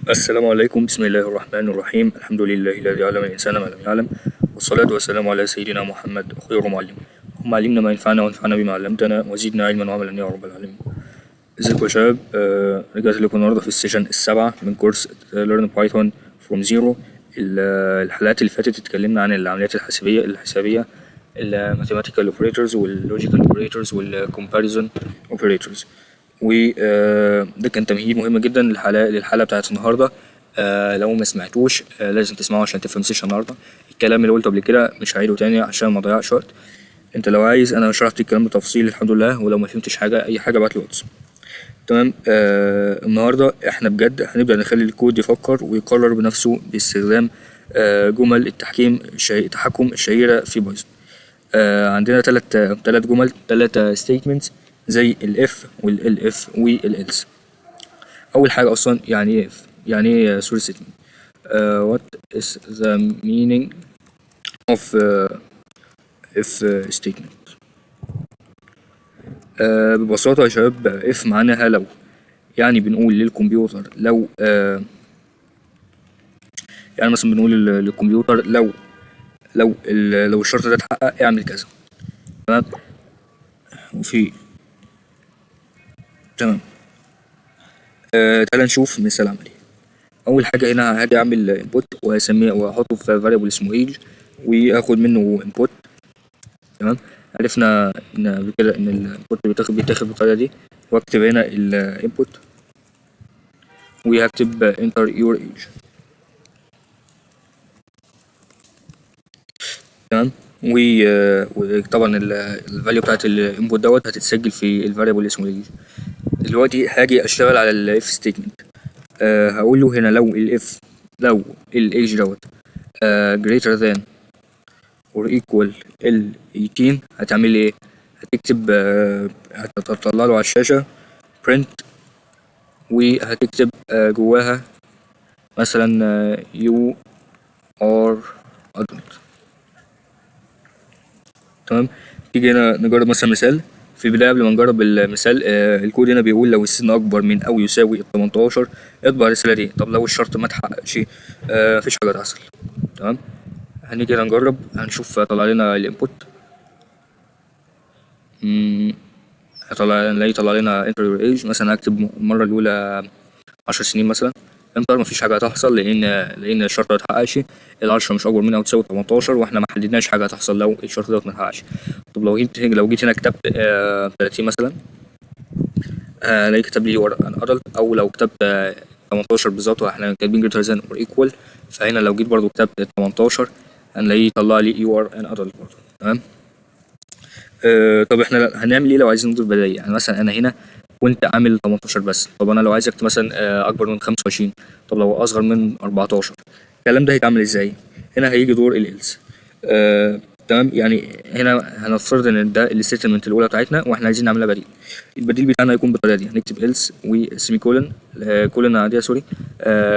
السلام عليكم، بسم الله الرحمن الرحيم. الحمد لله الذي علم الإنسان ما لم يعلم، والصلاة والسلام على سيدنا محمد خير معلم. اللهم علمنا ما ينفعنا وانفعنا بما علمتنا وزدنا علما وعملا يا رب العالمين. ازيكم يا شباب؟ رجعت لكم النهارده في السيشن السابعة من كورس Learn Python from Zero. الحلقات اللي فاتت اتكلمنا عن العمليات الحسابية الماثيماتيكال اوبريتورز واللوجيكال اوبريتورز والكومباريزون اوبريتورز، وده كان تمهيد مهم جدا للحلقة بتاعت النهارده. لو ما سمعتوش لازم تسمعه عشان تفهم سيشن النهارده. الكلام اللي قلته قبل كده مش هعيده تاني عشان ما اضيعش وقت. انت لو عايز، انا شرحت الكلام بتفصيل الحمد لله، ولو ما فهمتش حاجه اي حاجه ابعت لي واتس. تمام. النهارده احنا بجد هنبدا نخلي الكود يفكر ويقرر بنفسه باستخدام جمل التحكم الشهيره في بايثون. عندنا ثلاث جمل، ثلاثة statements زي الاف والالف والالس. اول حاجه اصلا يعني ايه اف؟ يعني ايه سوري statement؟ what is the meaning of if statement؟ ببساطه يا شباب، اف معناها لو، يعني بنقول للكمبيوتر لو يعني مثلا بنقول للكمبيوتر لو الشرط ده اتحقق اعمل كذا. تمام. تمام. تعالى نشوف مثال عملي. اول حاجه هنا هاجي اعمل انبوت وهسميه واحطه في فاريبل اسمه ايج وهاخد منه انبوت. تمام. عرفنا ان كده ان الانبوت بيتاخد بالطريقه دي، واكتب هنا الانبوت وهكتب enter your age. تمام. وطبعا الفاليو بتاعت الانبوت دوت هتتسجل في الفاريبل اسمه ايج. دلوقتي هاجي اشتغل على الاف ستيتمنت. هقول له هنا لو الايج دوت greater than or equal ال 18 هتعمل ايه؟ هتكتب هتطلع له على الشاشة print، وهتكتب جواها مثلا you are adult. تمام. تيجي هنا نجرب مثلا مثال. في البداية قبل ما نجرب المثال، الكود هنا بيقول لو السن أكبر من أو يساوي 18 اطبع الرسالة دي. طب لو الشرط ما اتحققش مفيش حاجة تحصل. تمام. هنيجي هنا نجرب، هنشوف طلع لنا الانبوت. نلاقي طلع لنا enter your age. مثلا هكتب المرة الأولى 10 سنين مثلا، انتر. مفيش حاجة هتحصل لأن الشرط متحققش. العشرة مش أكبر من أو تساوي 18 واحنا محددناش حاجة هتحصل لو الشرط دوت متحققش. طب لو جيت هنا كتبت 30 مثلا، هلاقي كتب لي you are an adult. أو لو كتبت 18 بالظبط واحنا كاتبين greater than or equal، فهنا لو جيت برضو كتبت 18 هنلاقيه يطلع لي you are an adult برضو. تمام. طب احنا هنعمل ايه لو عايزين نضيف بداية؟ يعني مثلا انا هنا كنت عامل 18 بس. طب انا لو عايز اكتب مثلا اكبر من 25، طب لو اصغر من 14، الكلام ده هيتعمل ازاي؟ هنا هيجي دور الالس. تمام. يعني هنا هنفترض ان ده الستيتمنت الاولى بتاعتنا واحنا عايزين نعملها بديل. البديل بتاعنا هيكون بالطريقه دي، هنكتب الس وسيمي كولن، كولن عاديه سوري.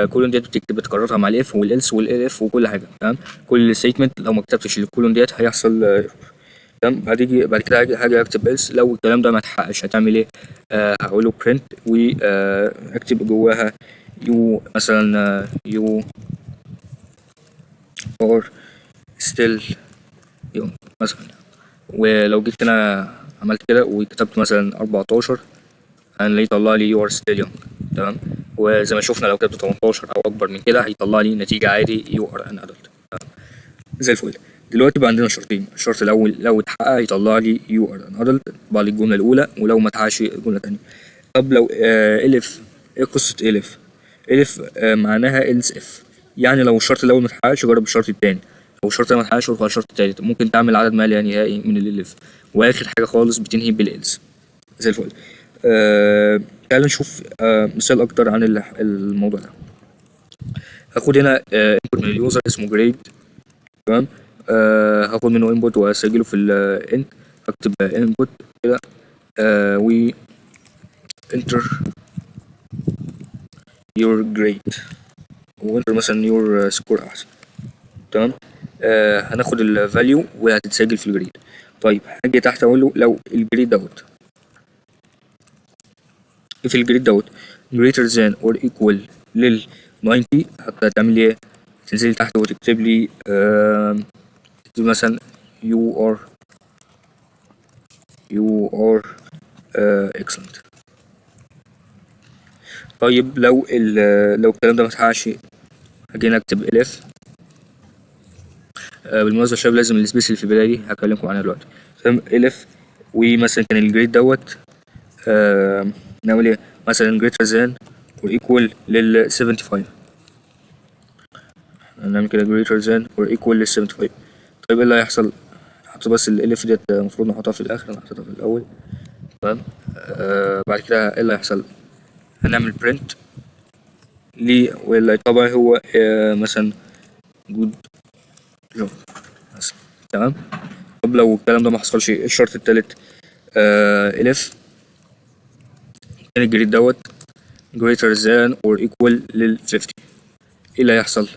كولن ديت بتكررها مع الاف والالس والالف وكل حاجه. تمام. كل ستيتمنت لو ما كتبتش الكولن ديت هيحصل. تمام. بعد كده هاجي اكتب else. لو الكلام ده ما اتحققش هتعمل ايه؟ هقول له print واكتب جواها you مثلا you are still young مثلا. ولو جيت انا عملت كده وكتبت مثلا 14 هنلاقيه يطلع لي you are still young. تمام. وزي ما شفنا لو كتبت 18 او اكبر من كده هيطلع لي نتيجة عادي you are an adult. زي الفل. دلوقتي بقى عندنا شرطين. الشرط الاول لو اتحقق يطلع لي you are an adult بعد الجمله الاولى، ولو ما اتحققش الجمله الثانيه. طب لو الف، ايه قصه الف معناها else if. يعني لو الشرط الاول ما اتحققش جرب الشرط الثاني، لو الشرط ما اتحققش ارفع الشرط الثالث. ممكن تعمل عدد ما لا نهائي من الالف، واخر حاجه خالص بتنهي بالالس. زي الفل. تعال نشوف مثال اكتر عن الموضوع ده. هاخد هنا input من اليوزر اسمه grade. تمام. هاخد منه input واسجله في ال int. هكتب input كده و enter your grade وانتر مثلا your score احسن. تمام. هناخد ال value وهتتسجل في الجريد. طيب هاجي تحت اقول له لو الجريد دوت في الجريد دوت greater than or equal لل 90 هتعمل ايه؟ تنزلي تحت وتكتب لي تكتب مثلا you are excellent. طيب لو الكلام ده متحققش هجينا اكتب الف. بالمناسبة يا شباب لازم السبيس اللي في البداية دي هكلمكم عنها دلوقتي. تمام الف ومثلا كان الجريد دوت نعمل ايه؟ مثلا greater than or equal لل 75. هنعمل كده greater than or equal لل 75. طيب ايه اللي هيحصل؟ نحط بس الالف ديت المفروض نحطها في الاخر، انا حطيتها في الاول. تمام بعد كده ايه اللي هيحصل؟ هنعمل print ليه واللي طبعا هو مثلا good job مثلا. تمام. طب لو الكلام ده ما حصلش الشرط التالت الف كان الجريد دوت greater than or equal لل 50. ايه اللي هيحصل؟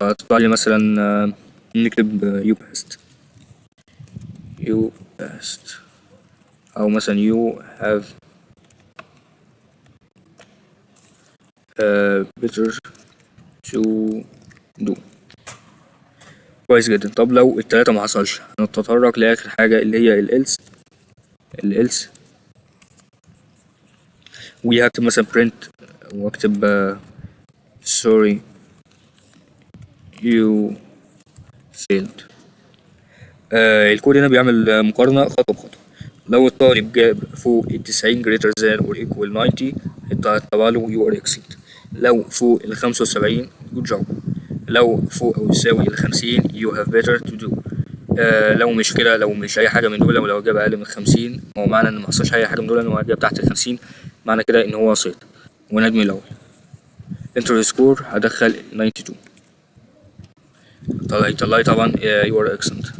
هتطلع لي مثلا نكتب you passed او مثلا you have better to do. كويس جدا. طب لو التلاتة ما حصلش هنتطرق لاخر حاجة اللي هي else وهكتب مثلا print واكتب sorry you failed. الكود هنا بيعمل مقارنة خطوة بخطوة. لو الطالب جاب فوق 90 greater than or equal 90 هيطبع له you are excellent. لو فوق 75 good job. لو فوق أو يساوي 50 you have better to do. لو مش كده، لو مش أي حاجة من دول، لو جاب أقل من 50 هو معنى إن محصلش أي حاجة من دول إن هو جاب تحت 50 معنى كده إن هو سقط. ونجم الأول enter score هدخل 92. هيطلعلي طبعا you are excellent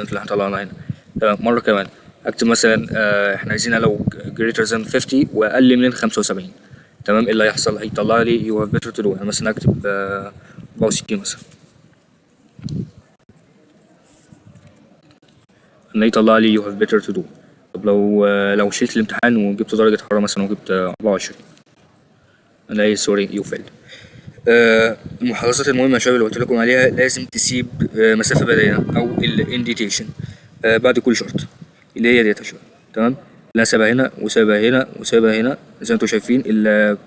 اللي هنطلعنا هنا. تمام. مرة كمان اكتب مثلا احنا عايزينها لو greater than 50 واقل من 75. تمام. ايه اللي هيحصل؟ هيطلع لي you have better to do. يعني مثلا اكتب 64 مثلا ان يطلع لي you have better to do. طب لو شلت الامتحان وجبت درجة حرارة مثلا وجبت 24 الاقي سوري you failed. المحادثات المهمة يا شباب اللي قلت لكم عليها لازم تسيب مسافة بديلة أو الانديتيشن بعد كل شرط اللي هي ديت يا شباب. تمام. لا سابها هنا وسابها هنا وسابها هنا زي ما انتوا شايفين.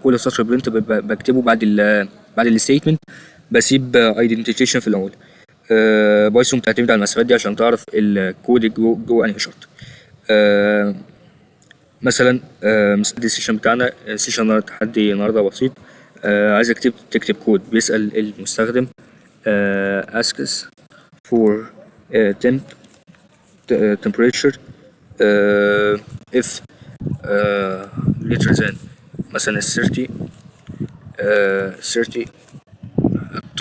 كل سطر برنت بكتبه بعد الستيتمنت بسيب ايدنتيفيكيشن في الأول. بايثون بتعتمد على المسافات دي عشان تعرف الكود جوه أنهي شرط. مثلا دي السيشن بتاعنا سيشن تحدي النهارده بسيط. عايزك تكتب كود بيسأل المستخدم asks for temperature if greater than مثلا 30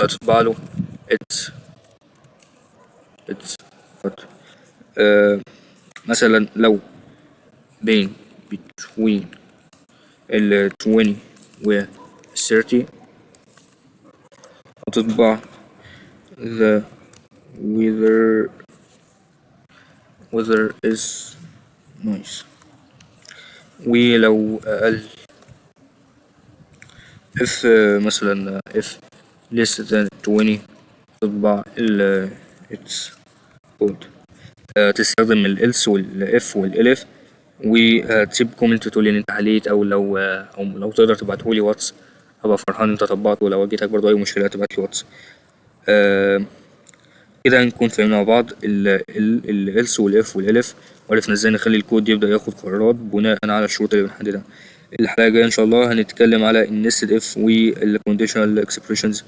هتطبع له it's مثلا لو بين between 20 و 30 هتطبع the weather is nice. ولو أقل if مثلا if less than 20 تطبع it's good. تستخدم ال else وال if وال elif وتسيب كومنت تقول ان انت حليت او لو تقدر تبعتهولي واتس هبقى فرحان انت طبقته. ولو واجهتك برضه اي مشكلة تبعتلي واتس. كده نكون فهمنا مع بعض ال else وال if وال elif وعرفنا ازاي نخلي الكود يبدأ ياخد قرارات بناء على الشروط اللي بنحددها. الحلقة الجاية ان شاء الله هنتكلم على النستد if وال conditional expressions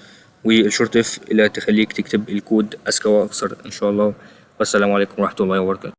والشورت if اللي هتخليك تكتب الكود أذكى وأكثر ان شاء الله. والسلام عليكم ورحمة الله وبركاته.